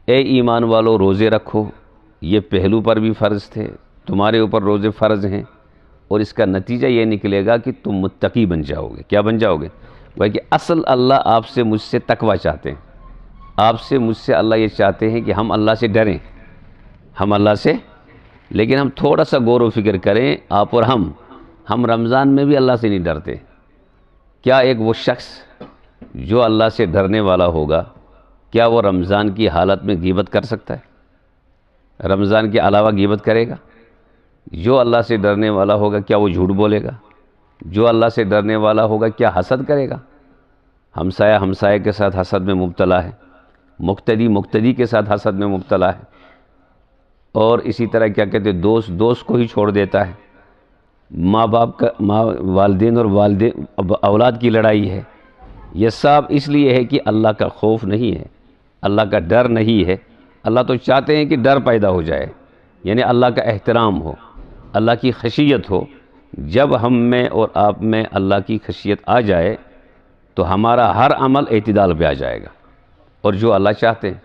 اے ایمان والو روزے رکھو، یہ پہلو پر بھی فرض تھے، تمہارے اوپر روزے فرض ہیں، اور اس کا نتیجہ یہ نکلے گا کہ تم متقی بن جاؤ گے۔ کیا بن جاؤ گے؟ وہ کہ اصل اللہ آپ سے مجھ سے تقوی چاہتے ہیں، آپ سے مجھ سے اللہ یہ چاہتے ہیں کہ ہم اللہ سے ڈریں، ہم اللہ سے، لیکن ہم تھوڑا سا غور و فکر کریں، آپ اور ہم رمضان میں بھی اللہ سے نہیں ڈرتے۔ کیا ایک وہ شخص جو اللہ سے ڈرنے والا ہوگا، کیا وہ رمضان کی حالت میں غیبت کر سکتا ہے؟ رمضان کے علاوہ غیبت کرے گا؟ جو اللہ سے ڈرنے والا ہوگا کیا وہ جھوٹ بولے گا؟ جو اللہ سے ڈرنے والا ہوگا کیا حسد کرے گا؟ ہمسایہ ہمسایہ کے ساتھ حسد میں مبتلا ہے، مقتدی مقتدی کے ساتھ حسد میں مبتلا ہے، اور اسی طرح کیا کہتے ہیں دوست دوست کو ہی چھوڑ دیتا ہے، ماں باپ کا والدین اور اولاد کی لڑائی ہے۔ یہ سب اس لیے ہے کہ اللہ کا خوف نہیں ہے، اللہ کا ڈر نہیں ہے۔ اللہ تو چاہتے ہیں کہ ڈر پیدا ہو جائے، یعنی اللہ کا احترام ہو، اللہ کی خشیت ہو۔ جب ہم میں اور آپ میں اللہ کی خشیت آ جائے تو ہمارا ہر عمل اعتدال پہ آ جائے گا، اور جو اللہ چاہتے ہیں